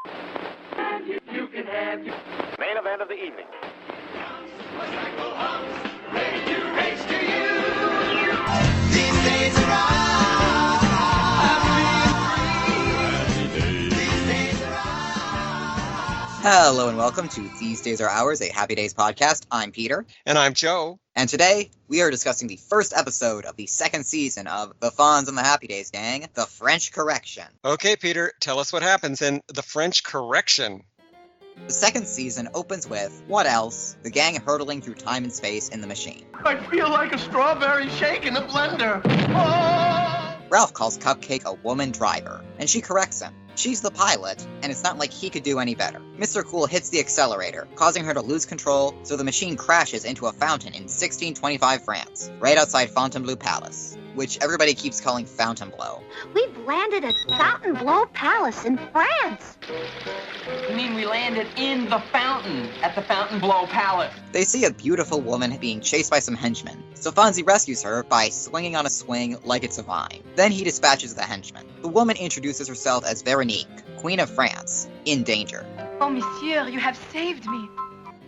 Main event of the evening. These days are Hello and welcome to These Days Are Ours, a Happy Days podcast. I'm Peter. And I'm Joe. And today, we are discussing the first episode of the second season of The Fonz and the Happy Days Gang, The French Correction. Okay, Peter, tell us what happens in The French Correction. The second season opens with, what else? The gang hurtling through time and space in the machine. I feel like a strawberry shake in a blender. Oh! Ralph calls Cupcake a woman driver, and she corrects him. She's the pilot, and it's not like he could do any better. Mr. Cool hits the accelerator, causing her to lose control, so the machine crashes into a fountain in 1625 France, right outside Fontainebleau Palace, which everybody keeps calling Fontainebleau. We've landed at Fontainebleau Palace in France. You mean we landed in the fountain at the Fontainebleau Palace? They see a beautiful woman being chased by some henchmen, so Fonzie rescues her by swinging on a swing like it's a vine. Then he dispatches the henchmen. The woman introduces herself as Veronique, Queen of France, in danger. Oh, monsieur, you have saved me.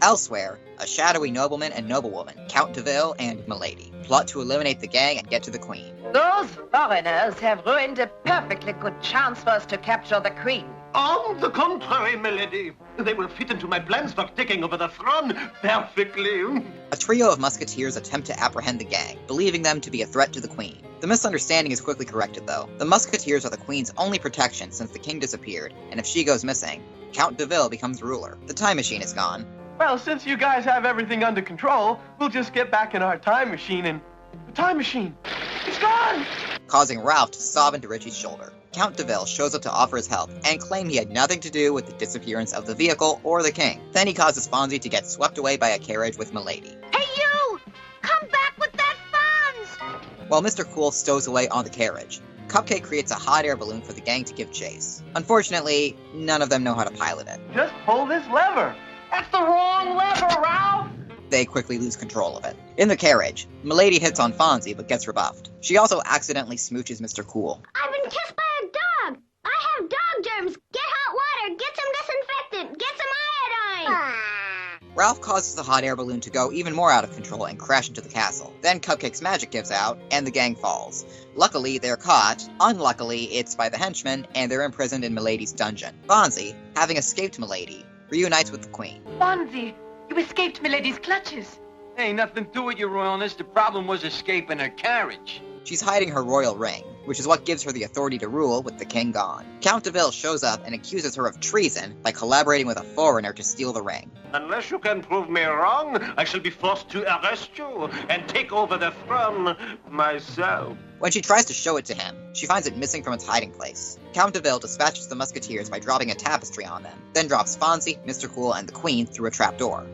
Elsewhere, a shadowy nobleman and noblewoman, Count de Ville and Milady, plot to eliminate the gang and get to the Queen. Those foreigners have ruined a perfectly good chance for us to capture the Queen. On the contrary, milady. They will fit into my plans for taking over the throne perfectly. A trio of musketeers attempt to apprehend the gang, believing them to be a threat to the Queen. The misunderstanding is quickly corrected, though. The musketeers are the Queen's only protection since the king disappeared, and if she goes missing, Count de Ville becomes ruler. The time machine is gone. Well, since you guys have everything under control, we'll just get back in our time machine and... The time machine! It's gone! Causing Ralph to sob into Richie's shoulder. Count de Ville shows up to offer his help and claim he had nothing to do with the disappearance of the vehicle or the king. Then he causes Fonzie to get swept away by a carriage with Milady. Hey, you! Come back with that Fonz! While Mr. Cool stows away on the carriage, Cupcake creates a hot air balloon for the gang to give chase. Unfortunately, none of them know how to pilot it. Just pull this lever. That's the wrong lever, Ralph! They quickly lose control of it. In the carriage, Milady hits on Fonzie but gets rebuffed. She also accidentally smooches Mr. Cool. I've been kissed by a dog! I have dog germs! Get hot water! Get some disinfectant! Get some iodine! Ralph causes the hot air balloon to go even more out of control and crash into the castle. Then Cupcake's magic gives out, and the gang falls. Luckily, they're caught. Unluckily, it's by the henchmen, and they're imprisoned in Milady's dungeon. Fonzie, having escaped Milady, reunites with the Queen. Fonzie, you escaped Milady's clutches. Hey, nothing to it, Your Royalness. The problem was escaping her carriage. She's hiding her royal ring, which is what gives her the authority to rule with the king gone. Count de Ville shows up and accuses her of treason by collaborating with a foreigner to steal the ring. Unless you can prove me wrong, I shall be forced to arrest you and take over the throne myself. When she tries to show it to him, she finds it missing from its hiding place. Count de Ville dispatches the musketeers by dropping a tapestry on them, then drops Fonzie, Mr. Cool, and the Queen through a trapdoor.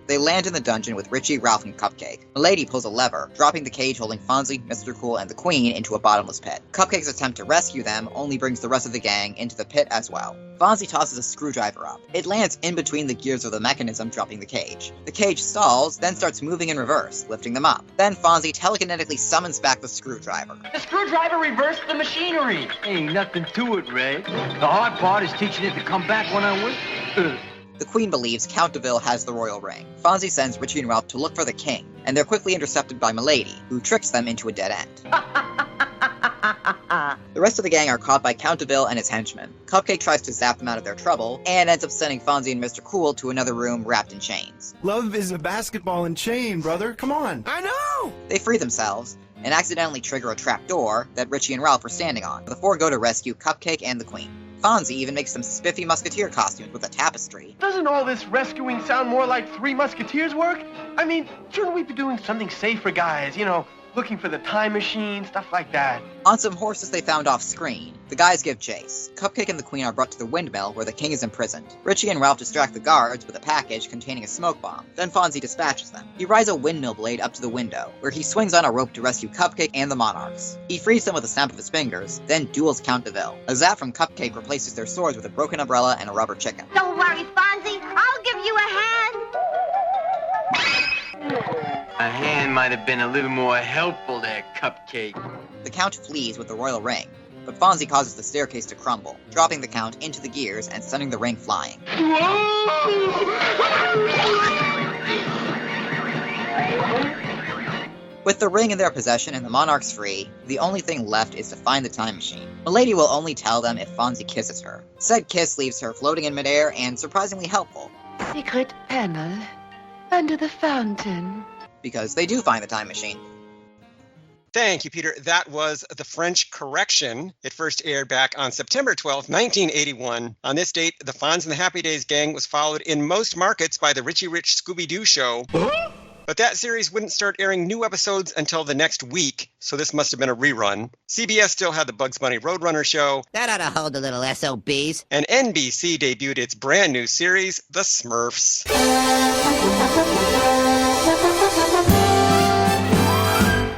They land in the dungeon with Richie, Ralph, and Cupcake. Milady pulls a lever, dropping the cage holding Fonzie, Mr. Cool, and the Queen into a bottomless pit. Cupcake's attempt to rescue them only brings the rest of the gang into the pit as well. Fonzie tosses a screwdriver up. It lands in between the gears of the mechanism, dropping the cage. The cage stalls, then starts moving in reverse, lifting them up. Then Fonzie telekinetically summons back the screwdriver. The screwdriver reversed the machinery. Ain't nothing to it, Ray. The hard part is teaching it to come back when I win. The Queen believes Count de Ville has the royal ring. Fonzie sends Richie and Ralph to look for the king, and they're quickly intercepted by Milady, who tricks them into a dead end. The rest of the gang are caught by Count de Ville and his henchmen. Cupcake tries to zap them out of their trouble, and ends up sending Fonzie and Mr. Cool to another room wrapped in chains. Love is a basketball and chain, brother. Come on. I know! They free themselves, and accidentally trigger a trapdoor that Richie and Ralph are standing on. The four go to rescue Cupcake and the Queen. Fonzie even makes some spiffy musketeer costumes with a tapestry. Doesn't all this rescuing sound more like Three Musketeers work? I mean, shouldn't we be doing something safer, guys? You know, looking for the time machine, stuff like that. On some horses they found off screen, the guys give chase. Cupcake and the Queen are brought to the windmill where the king is imprisoned. Richie and Ralph distract the guards with a package containing a smoke bomb. Then Fonzie dispatches them. He rides a windmill blade up to the window, where he swings on a rope to rescue Cupcake and the monarchs. He frees them with a snap of his fingers, then duels Count de Ville. A zap from Cupcake replaces their swords with a broken umbrella and a rubber chicken. Don't worry, Fonzie. I'll give you a hand. A hand might have been a little more helpful there, Cupcake. The Count flees with the royal ring, but Fonzie causes the staircase to crumble, dropping the Count into the gears and sending the ring flying. With the ring in their possession and the monarchs free, the only thing left is to find the time machine. Milady will only tell them if Fonzie kisses her. Said kiss leaves her floating in midair and surprisingly helpful. Secret panel under the fountain. Because they do find the time machine. Thank you, Peter. That was The French Correction. It first aired back on September 12, 1981. On this date, the Fonz and the Happy Days gang was followed in most markets by the Richie Rich Scooby-Doo show. But that series wouldn't start airing new episodes until the next week, so this must have been a rerun. CBS still had the Bugs Bunny Roadrunner show. That ought to hold the little SOBs. And NBC debuted its brand new series, The Smurfs.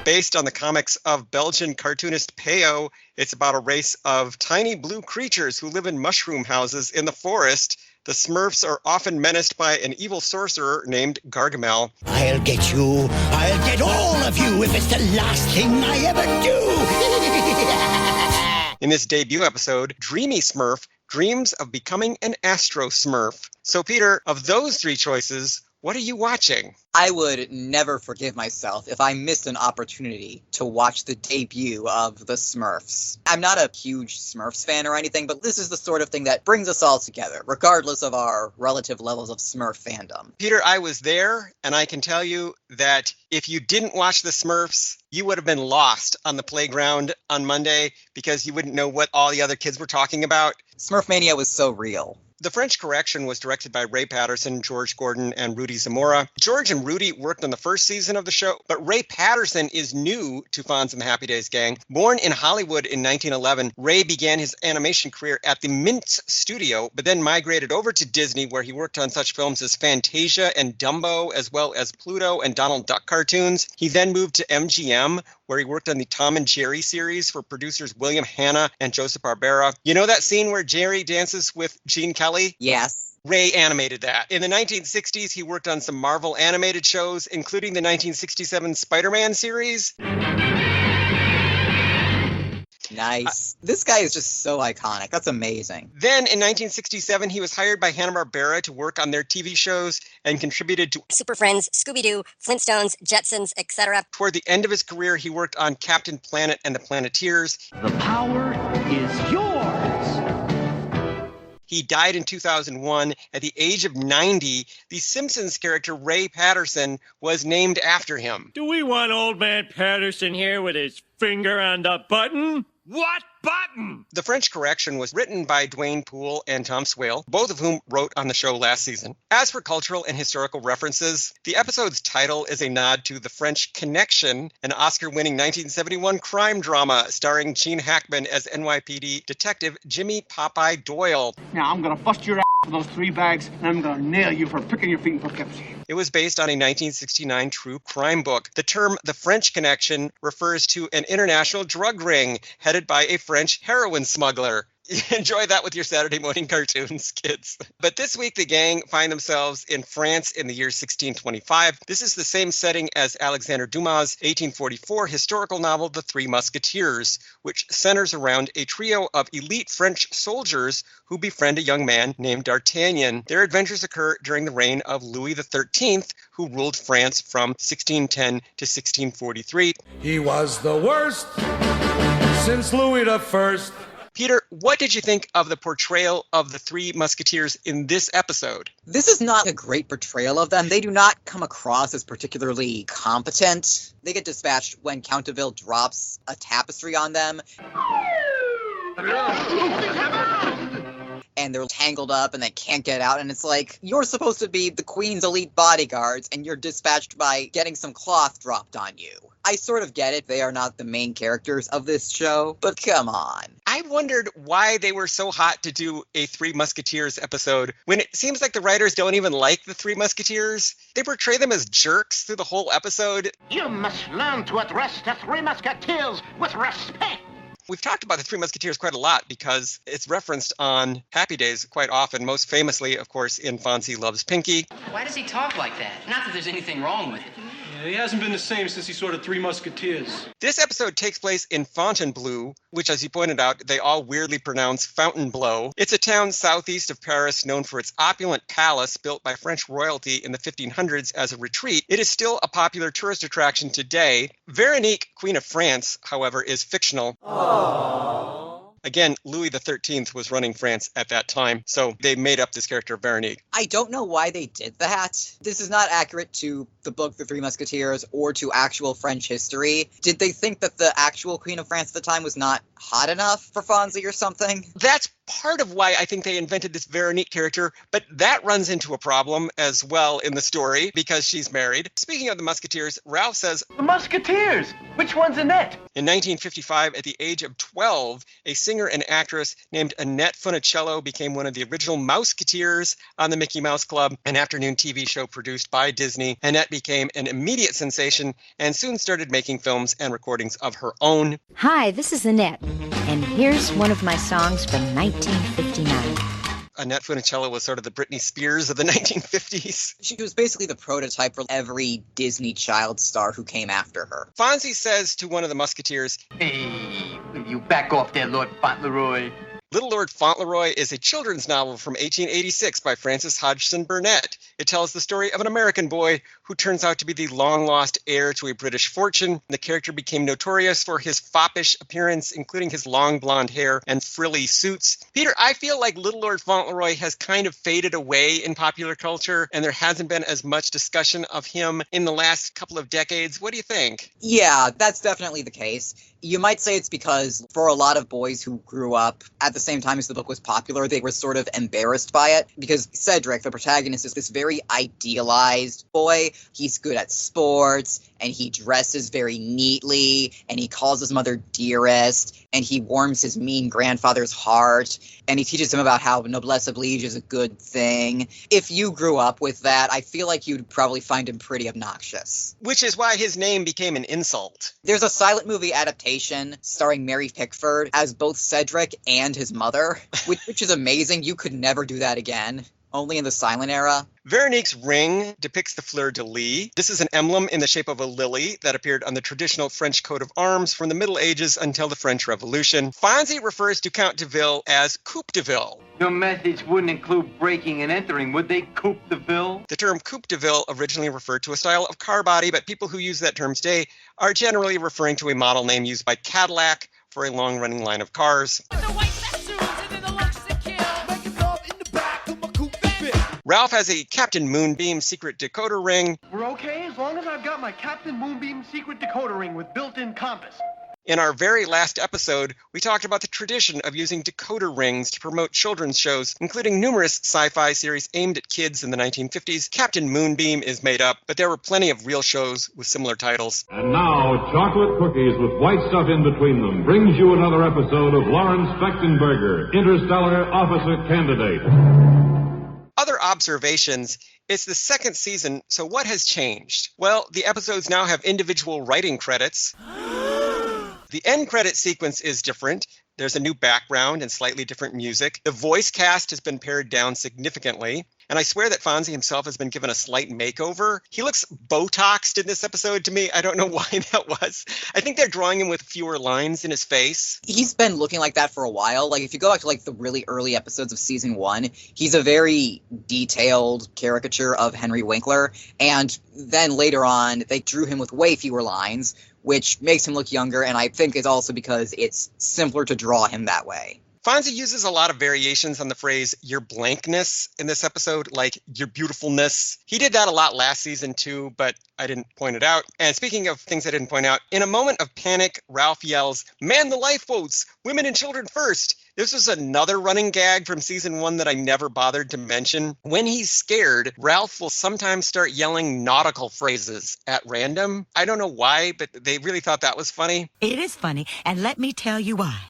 Based on the comics of Belgian cartoonist Peyo, it's about a race of tiny blue creatures who live in mushroom houses in the forest. The Smurfs are often menaced by an evil sorcerer named Gargamel. I'll get you. I'll get all of you if it's the last thing I ever do. In this debut episode, Dreamy Smurf dreams of becoming an Astro Smurf. So, Peter, of those three choices, what are you watching? I would never forgive myself if I missed an opportunity to watch the debut of the Smurfs. I'm not a huge Smurfs fan or anything, but this is the sort of thing that brings us all together, regardless of our relative levels of Smurf fandom. Peter, I was there, and I can tell you that if you didn't watch the Smurfs, you would have been lost on the playground on Monday because you wouldn't know what all the other kids were talking about. Smurfmania was so real. The French Correction was directed by Ray Patterson, George Gordon, and Rudy Zamora. George and Rudy worked on the first season of the show, but Ray Patterson is new to Fonz and the Happy Days gang. Born in Hollywood in 1911, Ray began his animation career at the Mintz studio, but then migrated over to Disney, where he worked on such films as Fantasia and Dumbo, as well as Pluto and Donald Duck cartoons. He then moved to MGM, where he worked on the Tom and Jerry series for producers William Hanna and Joseph Barbera. You know that scene where Jerry dances with Gene Kelly? Yes. Ray animated that. In the 1960s, he worked on some Marvel animated shows, including the 1967 Spider-Man series. Nice. This guy is just so iconic. That's amazing. Then in 1967, he was hired by Hanna-Barbera to work on their TV shows and contributed to Super Friends, Scooby-Doo, Flintstones, Jetsons, etc. Toward the end of his career, he worked on Captain Planet and the Planeteers. The power is yours. He died in 2001 at the age of 90. The Simpsons character Ray Patterson was named after him. Do we want old man Patterson here with his finger on the button? What button? The French Correction was written by Dwayne Poole and Tom Swale, both of whom wrote on the show last season. As for cultural and historical references, the episode's title is a nod to The French Connection, an Oscar-winning 1971 crime drama starring Gene Hackman as NYPD detective Jimmy Popeye Doyle. Now I'm gonna bust your ass for those 3 bags, and I'm gonna nail you for picking your feet in Poughkeepsie. It was based on a 1969 true crime book. The term The French Connection refers to an international drug ring headed by a French heroin smuggler. Enjoy that with your Saturday morning cartoons, kids. But this week, the gang find themselves in France in the year 1625. This is the same setting as Alexander Dumas' 1844 historical novel, The Three Musketeers, which centers around a trio of elite French soldiers who befriend a young man named D'Artagnan. Their adventures occur during the reign of Louis XIII, who ruled France from 1610 to 1643. He was the worst since Louis I. Peter, what did you think of the portrayal of the Three Musketeers in this episode? This is not a great portrayal of them. They do not come across as particularly competent. They get dispatched when Count de Ville drops a tapestry on them. And they're tangled up and they can't get out. And it's like, you're supposed to be the Queen's elite bodyguards and you're dispatched by getting some cloth dropped on you. I sort of get it. They are not the main characters of this show, but come on. I wondered why they were so hot to do a Three Musketeers episode when it seems like the writers don't even like the Three Musketeers. They portray them as jerks through the whole episode. You must learn to address the Three Musketeers with respect. We've talked about the Three Musketeers quite a lot because it's referenced on Happy Days quite often, most famously, of course, in Fonzie Loves Pinky. Why does he talk like that? Not that there's anything wrong with it. He hasn't been the same since he saw the Three Musketeers. This episode takes place in Fontainebleau, which, as you pointed out, they all weirdly pronounce Fontainebleau. It's a town southeast of Paris known for its opulent palace built by French royalty in the 1500s as a retreat. It is still a popular tourist attraction today. Veronique, Queen of France, however, is fictional. Aww. Again, Louis XIII was running France at that time, so they made up this character, Veronique. I don't know why they did that. This is not accurate to the book The Three Musketeers or to actual French history. Did they think that the actual Queen of France at the time was not hot enough for Fonzie or something? That's part of why I think they invented this Veronique character, but that runs into a problem as well in the story because she's married. Speaking of the Musketeers, Ralph says, The Musketeers! Which one's Annette? In 1955, at the age of 12, a singer and actress named Annette Funicello became one of the original Mouseketeers on the Mickey Mouse Club, an afternoon TV show produced by Disney. Annette became an immediate sensation and soon started making films and recordings of her own. Hi, this is Annette, and here's one of my songs from 1959. Annette Funicello was sort of the Britney Spears of the 1950s. She was basically the prototype for every Disney child star who came after her. Fonzie says to one of the Musketeers, Hey, will you back off there, Lord Fauntleroy? Little Lord Fauntleroy is a children's novel from 1886 by Francis Hodgson Burnett. It tells the story of an American boy who turns out to be the long-lost heir to a British fortune. The character became notorious for his foppish appearance, including his long blonde hair and frilly suits. Peter, I feel like Little Lord Fauntleroy has kind of faded away in popular culture, and there hasn't been as much discussion of him in the last couple of decades. What do you think? Yeah, that's definitely the case. You might say it's because for a lot of boys who grew up at the same time as the book was popular, they were sort of embarrassed by it because Cedric, the protagonist, is this very idealized boy. He's good at sports and he dresses very neatly and he calls his mother dearest and he warms his mean grandfather's heart and he teaches him about how noblesse oblige is a good thing. If you grew up with that, I feel like you'd probably find him pretty obnoxious. Which is why his name became an insult. There's a silent movie adaptation starring Mary Pickford as both Cedric and his mother, which is amazing. You could never do that again. Only in the silent era. Veronique's ring depicts the fleur-de-lis. This is an emblem in the shape of a lily that appeared on the traditional French coat of arms from the Middle Ages until the French Revolution. Fonzie refers to Count de Ville as Coupe de Ville. Your methods wouldn't include breaking and entering, would they, Coupe de Ville? The term Coupe de Ville originally referred to a style of car body, but people who use that term today are generally referring to a model name used by Cadillac for a long-running line of cars. Ralph has a Captain Moonbeam secret decoder ring. We're okay as long as I've got my Captain Moonbeam secret decoder ring with built-in compass. In our very last episode, we talked about the tradition of using decoder rings to promote children's shows, including numerous sci-fi series aimed at kids in the 1950s. Captain Moonbeam is made up, but there were plenty of real shows with similar titles. And now, chocolate cookies with white stuff in between them brings you another episode of Lawrence Spechtenberger, Interstellar Officer Candidate. Other observations, it's the second season, so what has changed? Well, the episodes now have individual writing credits. The end credit sequence is different. There's a new background and slightly different music. The voice cast has been pared down significantly. And I swear that Fonzie himself has been given a slight makeover. He looks Botoxed in this episode to me. I don't know why that was. I think they're drawing him with fewer lines in his face. He's been looking like that for a while. Like, if you go back to, like, the really early episodes of season 1, he's a very detailed caricature of Henry Winkler. And then later on, they drew him with way fewer lines, which makes him look younger. And I think it's also because it's simpler to draw him that way. Fonzie uses a lot of variations on the phrase your blankness in this episode, like your beautifulness. He did that a lot last season too, but I didn't point it out. And speaking of things I didn't point out, in a moment of panic, Ralph yells, "Man the lifeboats! Women and children first!" This was another running gag from season 1 that I never bothered to mention. When he's scared, Ralph will sometimes start yelling nautical phrases at random. I don't know why, but they really thought that was funny. It is funny, and let me tell you why.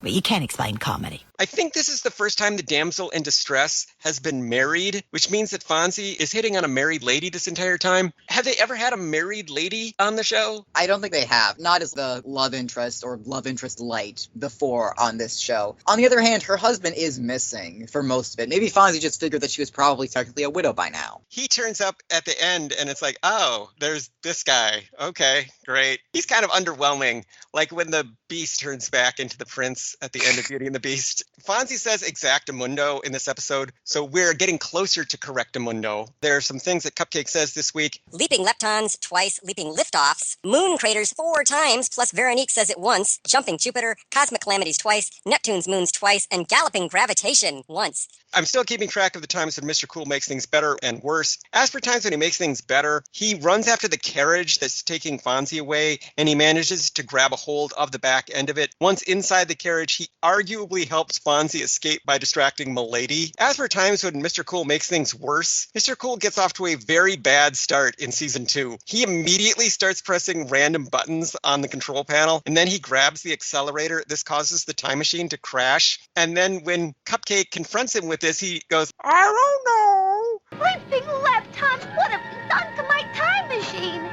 Well, you can't explain comedy. I think this is the first time the damsel in distress has been married, which means that Fonzie is hitting on a married lady this entire time. Have they ever had a married lady on the show? I don't think they have. Not as the love interest or love interest light before on this show. On the other hand, her husband is missing for most of it. Maybe Fonzie just figured that she was probably technically a widow by now. He turns up at the end and it's like, oh, there's this guy. Okay, great. He's kind of underwhelming. Like when the Beast turns back into the prince at the end of Beauty and the Beast. Fonzie says exactamundo in this episode, so we're getting closer to correctamundo. There are some things that Cupcake says this week. Leaping leptons twice, leaping liftoffs, moon craters 4 times, plus Veronique says it once, jumping Jupiter, cosmic calamities twice, Neptune's moons twice, and galloping gravitation once. I'm still keeping track of the times when Mr. Cool makes things better and worse. As for times when he makes things better, he runs after the carriage that's taking Fonzie away, and he manages to grab a hold of the back end of it. Once inside the carriage, he arguably helps Fonzie escape by distracting Milady. As for times when Mr. Cool makes things worse, Mr. Cool gets off to a very bad start in season 2. He immediately starts pressing random buttons on the control panel, and then he grabs the accelerator. This causes the time machine to crash. And then when Cupcake confronts him with this, he goes, I don't know. Leaping leptons, what have you done to my time machine?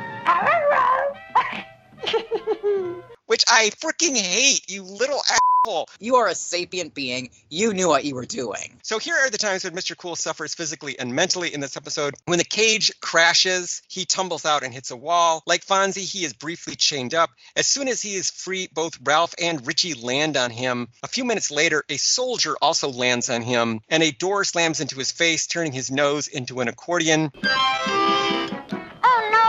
Which I freaking hate, you little asshole. You are a sapient being. You knew what you were doing. So here are the times when Mr. Cool suffers physically and mentally in this episode. When the cage crashes, he tumbles out and hits a wall. Like Fonzie, he is briefly chained up. As soon as he is free, both Ralph and Richie land on him. A few minutes later, a soldier also lands on him, and a door slams into his face, turning his nose into an accordion. Oh, no.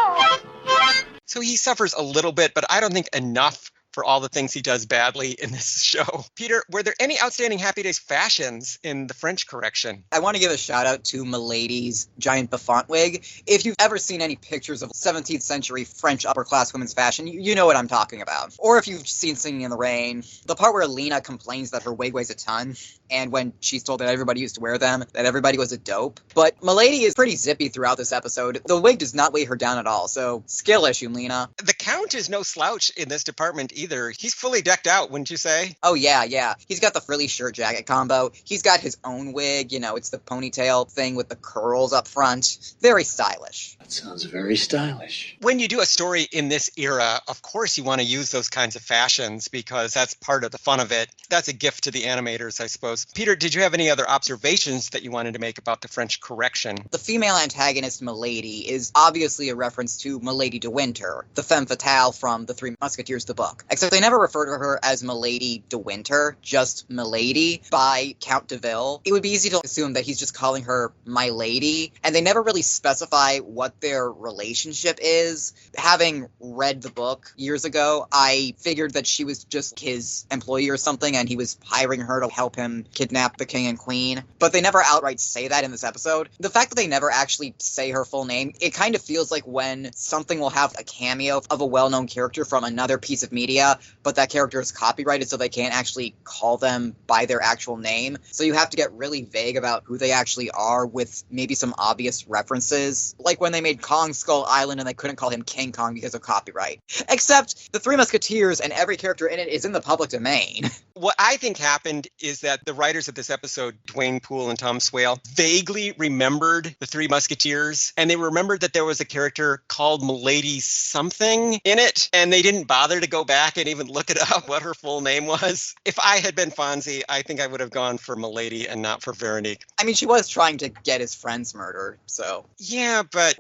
So he suffers a little bit, but I don't think enough for all the things he does badly in this show. Peter, were there any outstanding Happy Days fashions in the French correction? I want to give a shout out to Milady's giant bouffant wig. If you've ever seen any pictures of 17th century French upper class women's fashion, you know what I'm talking about. Or if you've seen Singing in the Rain, the part where Lena complains that her wig weighs a ton, and when she's told that everybody used to wear them, that everybody was a dope. But Milady is pretty zippy throughout this episode. The wig does not weigh her down at all, so skill issue, Lena. The Count is no slouch in this department either. He's fully decked out, wouldn't you say? Oh, yeah. He's got the frilly shirt jacket combo. He's got his own wig. You know, it's the ponytail thing with the curls up front. Very stylish. That sounds very stylish. When you do a story in this era, of course you want to use those kinds of fashions because that's part of the fun of it. That's a gift to the animators, I suppose. Peter, did you have any other observations that you wanted to make about the French correction? The female antagonist, Milady, is obviously a reference to Milady de Winter, the femme fatale from the Three Musketeers, the book. Except they never refer to her as Milady de Winter, just Milady by Count de Ville. It would be easy to assume that he's just calling her my lady, and they never really specify what their relationship is. Having read the book years ago, I figured that she was just his employee or something, and he was hiring her to help him kidnap the king and queen. But they never outright say that in this episode. The fact that they never actually say her full name, it kind of feels like when something will have a cameo of a well-known character from another piece of media, but that character is copyrighted so they can't actually call them by their actual name. So you have to get really vague about who they actually are with maybe some obvious references. Like when they made Kong Skull Island and they couldn't call him King Kong because of copyright. Except the Three Musketeers and every character in it is in the public domain. What I think happened is that the writers of this episode, Dwayne Poole and Tom Swale, vaguely remembered the Three Musketeers, and they remembered that there was a character called Milady something in it, and they didn't bother to go back and even look it up what her full name was. If I had been Fonzie, I think I would have gone for Milady and not for Veronique. I mean, she was trying to get his friends murdered, so... Yeah, but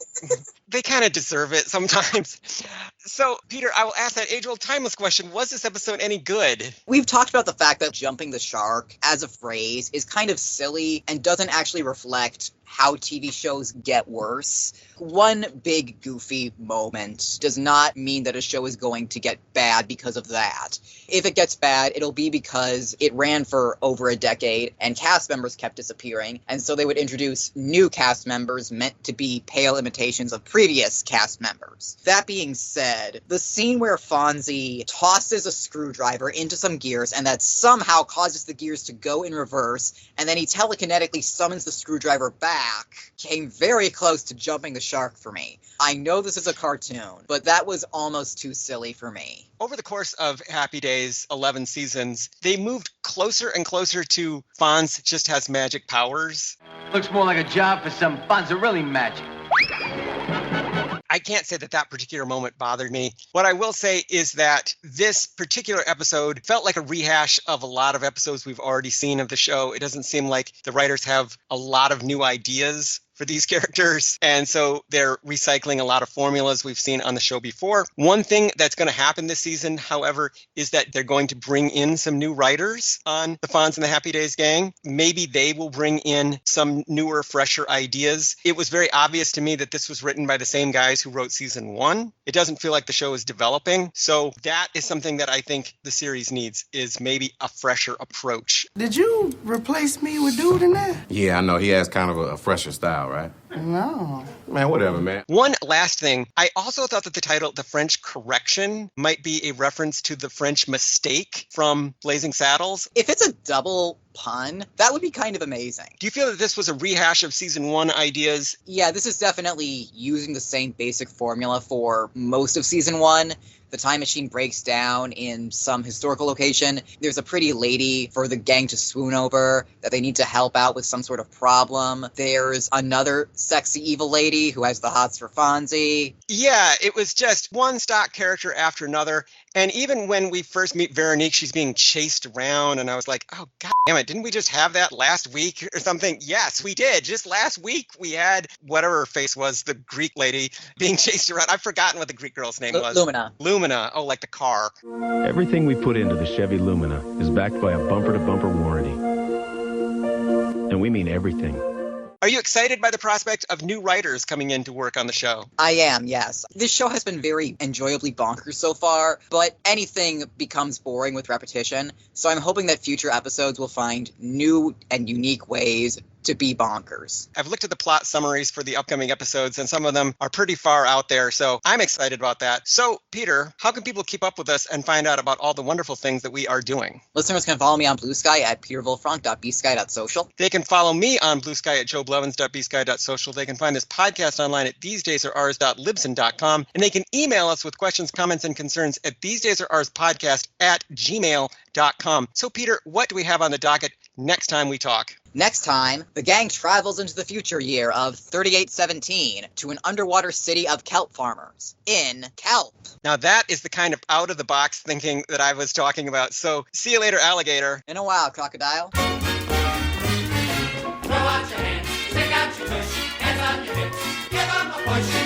they kind of deserve it sometimes. So, Peter, I will ask that age-old timeless question. Was this episode any good? We've talked about the fact that jumping the shark as a phrase is kind of silly and doesn't actually reflect how TV shows get worse. One big goofy moment does not mean that a show is going to get bad because of that. If it gets bad, it'll be because it ran for over a decade and cast members kept disappearing, and so they would introduce new cast members meant to be pale imitations of previous cast members. That being said, the scene where Fonzie tosses a screwdriver into some gears and that somehow causes the gears to go in reverse, and then he telekinetically summons the screwdriver back, back came very close to jumping the shark for me. I know this is a cartoon, but that was almost too silly for me. Over the course of Happy Days 11 seasons, they moved closer and closer to Fonz just has magic powers. Looks more like a job for some Fonzarelli magic. I can't say that particular moment bothered me. What I will say is that this particular episode felt like a rehash of a lot of episodes we've already seen of the show. It doesn't seem like the writers have a lot of new ideas for these characters, and so they're recycling a lot of formulas we've seen on the show before. One thing that's going to happen this season, however, is that they're going to bring in some new writers on the Fonz and the Happy Days gang. Maybe they will bring in some newer, fresher ideas. It was very obvious to me that this was written by the same guys who wrote season 1. It doesn't feel like the show is developing, so that is something that I think the series needs, is maybe a fresher approach. Did you replace me with dude in that? Yeah, I know. He has kind of a fresher style, right? No. Man, whatever, man. One last thing. I also thought that the title, The French Correction, might be a reference to the French Mistake from Blazing Saddles. If it's a double pun, that would be kind of amazing. Do you feel that this was a rehash of season 1 ideas? Yeah, this is definitely using the same basic formula for most of season 1. The time machine breaks down in some historical location. There's a pretty lady for the gang to swoon over that they need to help out with some sort of problem. There's another sexy evil lady who has the hots for Fonzie. Yeah, it was just one stock character after another. And even when we first meet Veronique, she's being chased around, and I was like, oh, God damn it, didn't we just have that last week or something? Yes, we did. Just last week, we had whatever her face was, the Greek lady, being chased around. I've forgotten what the Greek girl's name was. Lumina. Lumina. Oh, like the car. Everything we put into the Chevy Lumina is backed by a bumper-to-bumper warranty. And we mean everything. Are you excited by the prospect of new writers coming in to work on the show? I am, yes. This show has been very enjoyably bonkers so far, but anything becomes boring with repetition, so I'm hoping that future episodes will find new and unique ways to be bonkers. I've looked at the plot summaries for the upcoming episodes, and some of them are pretty far out there, so I'm excited about that. So, Peter, how can people keep up with us and find out about all the wonderful things that we are doing? Listeners can follow me on Blue Sky at petervillefranc.bsky.social. They can follow me on Blue Sky at joeblevins.bsky.social. They can find this podcast online at thesedaysaroours.libsyn.com, and they can email us with questions, comments, and concerns at thesedaysaroourspodcast@gmail.com. So, Peter, what do we have on the docket next time we talk? Next time, the gang travels into the future year of 3817 to an underwater city of kelp farmers in kelp. Now that is the kind of out-of-the-box thinking that I was talking about. So see you later, alligator. In a while, crocodile. Throw out your hands, stick out your tush, hands on your hips, give 'em a push.